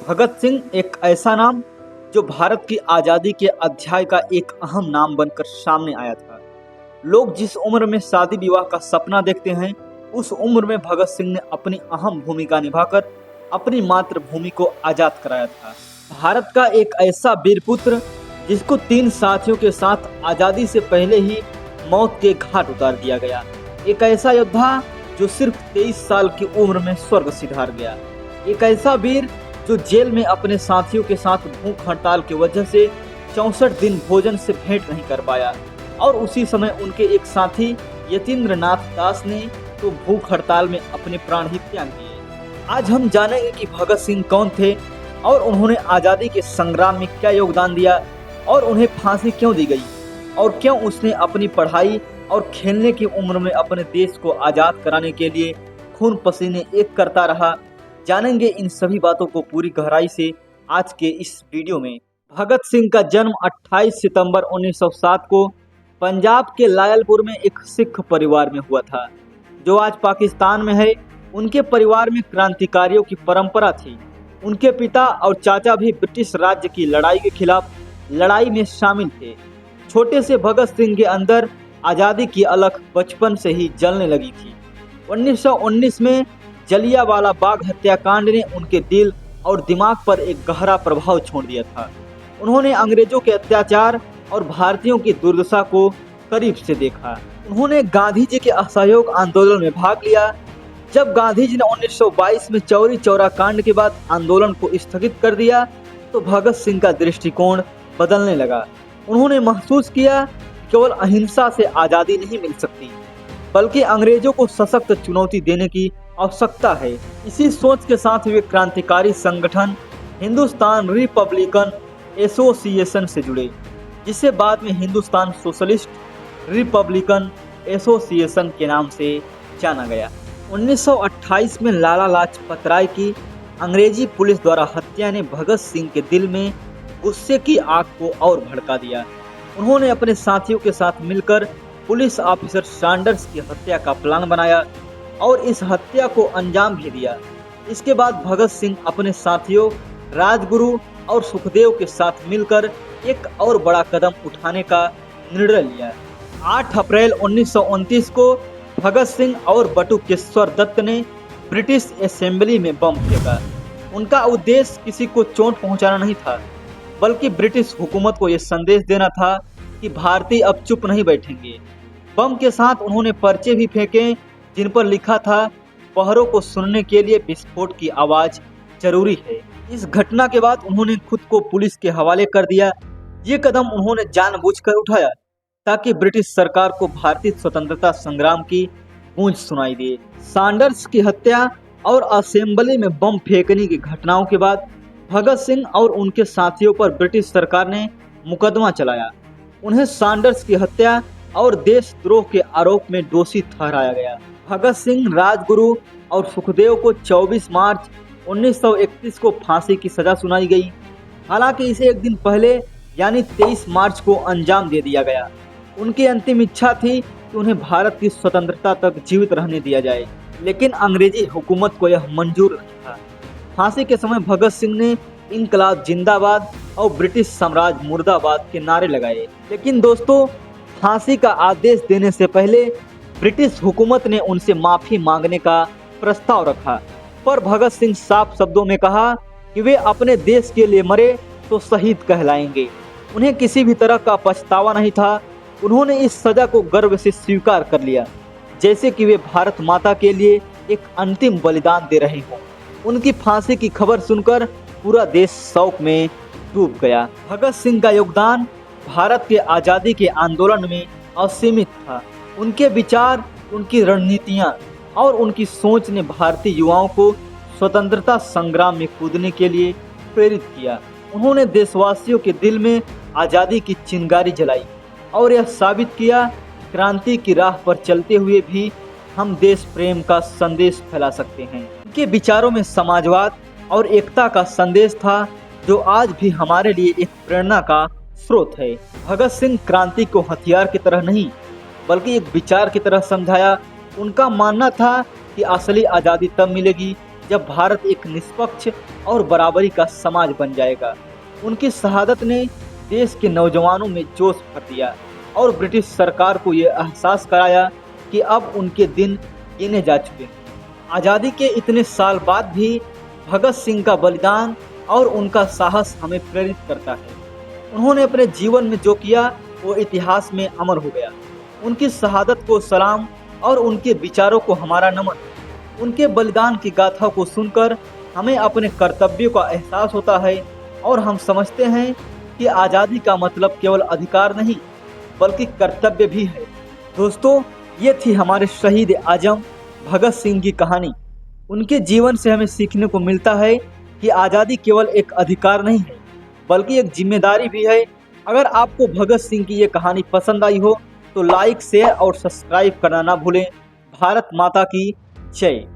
भगत सिंह एक ऐसा नाम जो भारत की आज़ादी के अध्याय का एक अहम नाम बनकर सामने आया था। लोग जिस उम्र में शादी विवाह का सपना देखते हैं, उस उम्र में भगत सिंह ने अपनी अहम भूमिका निभाकर अपनी मातृभूमि को आज़ाद कराया था। भारत का एक ऐसा वीर पुत्र जिसको 3 साथियों के साथ आज़ादी से पहले ही मौत के घाट उतार दिया गया। एक ऐसा योद्धा जो सिर्फ 23 साल की उम्र में स्वर्ग सिधार गया। एक ऐसा वीर जो जेल में अपने साथियों के साथ भूख हड़ताल की वजह से 64 दिन भोजन से भेंट नहीं कर पाया और उसी समय उनके एक साथी यतीन्द्र नाथ दास ने तो भूख हड़ताल में अपने प्राण ही त्याग दिए। आज हम जानेंगे कि भगत सिंह कौन थे और उन्होंने आज़ादी के संग्राम में क्या योगदान दिया और उन्हें फांसी क्यों दी गई और क्यों उसने अपनी पढ़ाई और खेलने की उम्र में अपने देश को आज़ाद कराने के लिए खून पसीने एक करता रहा। जानेंगे इन सभी बातों को पूरी गहराई से आज के इस वीडियो में। भगत सिंह का जन्म 28 सितंबर 1907 को पंजाब के लायलपुर में एक सिख परिवार में हुआ था, जो आज पाकिस्तान में है। उनके परिवार में क्रांतिकारियों की परंपरा थी। उनके पिता और चाचा भी ब्रिटिश राज्य की लड़ाई के खिलाफ लड़ाई में शामिल थे। छोटे से भगत सिंह के अंदर आज़ादी की अलख बचपन से ही जलने लगी थी। 1919 में जलियांवाला बाग हत्याकांड ने उनके दिल और दिमाग पर एक गहरा प्रभाव छोड़ दिया था। उन्होंने अंग्रेजों के अत्याचार और भारतीयों की दुर्दशा को करीब से देखा। उन्होंने गांधी जी के असहयोग आंदोलन में भाग लिया। जब गांधी जी ने 1922 में चौरी चौरा कांड के बाद आंदोलन को स्थगित कर दिया, तो भगत सिंह का दृष्टिकोण बदलने लगा। उन्होंने महसूस किया केवल अहिंसा से आज़ादी नहीं मिल सकती, बल्कि अंग्रेजों को सशक्त चुनौती देने की आवश्यकता है। इसी सोच के साथ वे क्रांतिकारी संगठन हिंदुस्तान रिपब्लिकन एसोसिएशन से जुड़े, जिसे बाद में हिंदुस्तान सोशलिस्ट रिपब्लिकन एसोसिएशन के नाम से जाना गया। 1928 में लाला लाजपत राय की अंग्रेजी पुलिस द्वारा हत्या ने भगत सिंह के दिल में गुस्से की आग को और भड़का दिया। उन्होंने अपने साथियों के साथ मिलकर पुलिस ऑफिसर सैंडर्स की हत्या का प्लान बनाया और इस हत्या को अंजाम भी दिया। इसके बाद भगत सिंह अपने साथियों राजगुरु और सुखदेव के साथ मिलकर एक और बड़ा कदम उठाने का निर्णय लिया। 8 अप्रैल 1929 को भगत सिंह और बटुकेश्वर दत्त ने ब्रिटिश असेंबली में बम फेंका। उनका उद्देश्य किसी को चोट पहुंचाना नहीं था, बल्कि ब्रिटिश हुकूमत को यह संदेश देना था कि भारतीय अब चुप नहीं बैठेंगे। बम के साथ उन्होंने पर्चे भी फेंके जिन पर लिखा था, पहरों को सुनने के लिए विस्फोट की आवाज जरूरी है। इस घटना के बाद उन्होंने खुद को पुलिस के हवाले कर दिया। ये कदम उन्होंने जानबूझकर उठाया ताकि ब्रिटिश सरकार को भारतीय स्वतंत्रता संग्राम की गूंज सुनाई दे। सैंडर्स की हत्या और असेंबली में बम फेंकने की घटनाओं के बाद भगत सिंह और उनके साथियों पर ब्रिटिश सरकार ने मुकदमा चलाया। उन्हें सैंडर्स की हत्या और देशद्रोह के आरोप में दोषी ठहराया गया। भगत सिंह, राजगुरु और सुखदेव को 24 मार्च 1931 को फांसी की सजा सुनाई गई। हालांकि इसे एक दिन पहले यानी 23 मार्च को अंजाम दे दिया गया। उनकी अंतिम इच्छा थी कि उन्हें भारत की स्वतंत्रता तक जीवित रहने दिया जाए, लेकिन अंग्रेजी हुकूमत को यह मंजूर नहीं था। फांसी के समय भगत सिंह ने इनकलाब जिंदाबाद और ब्रिटिश साम्राज्य मुर्दाबाद के नारे लगाए। लेकिन दोस्तों, फांसी का आदेश देने से पहले ब्रिटिश हुकूमत ने उनसे माफी मांगने का प्रस्ताव रखा, पर भगत सिंह साफ शब्दों में कहा कि वे अपने देश के लिए मरे तो शहीद कहलाएंगे। उन्हें किसी भी तरह का पछतावा नहीं था। उन्होंने इस सजा को गर्व से स्वीकार कर लिया, जैसे कि वे भारत माता के लिए एक अंतिम बलिदान दे रहे हों। उनकी फांसी की खबर सुनकर पूरा देश शौक में डूब गया। भगत सिंह का योगदान भारत के आज़ादी के आंदोलन में असीमित था। उनके विचार, उनकी रणनीतियाँ और उनकी सोच ने भारतीय युवाओं को स्वतंत्रता संग्राम में कूदने के लिए प्रेरित किया। उन्होंने देशवासियों के दिल में आज़ादी की चिंगारी जलाई और यह साबित किया क्रांति की राह पर चलते हुए भी हम देश प्रेम का संदेश फैला सकते हैं। उनके विचारों में समाजवाद और एकता का संदेश था, जो आज भी हमारे लिए एक प्रेरणा का स्रोत है। भगत सिंह क्रांति को हथियार की तरह नहीं, बल्कि एक विचार की तरह समझाया। उनका मानना था कि असली आज़ादी तब मिलेगी जब भारत एक निष्पक्ष और बराबरी का समाज बन जाएगा। उनकी शहादत ने देश के नौजवानों में जोश भर दिया और ब्रिटिश सरकार को ये एहसास कराया कि अब उनके दिन गिने जा चुके हैं। आज़ादी के इतने साल बाद भी भगत सिंह का बलिदान और उनका साहस हमें प्रेरित करता है। उन्होंने अपने जीवन में जो किया वो इतिहास में अमर हो गया। उनकी शहादत को सलाम और उनके विचारों को हमारा नमन। उनके बलिदान की गाथा को सुनकर हमें अपने कर्तव्यों का एहसास होता है और हम समझते हैं कि आज़ादी का मतलब केवल अधिकार नहीं बल्कि कर्तव्य भी है। दोस्तों, ये थी हमारे शहीद आजम भगत सिंह की कहानी। उनके जीवन से हमें सीखने को मिलता है कि आज़ादी केवल एक अधिकार नहीं है बल्कि एक जिम्मेदारी भी है। अगर आपको भगत सिंह की ये कहानी पसंद आई हो तो लाइक, शेयर और सब्सक्राइब करना ना भूलें। भारत माता की जय।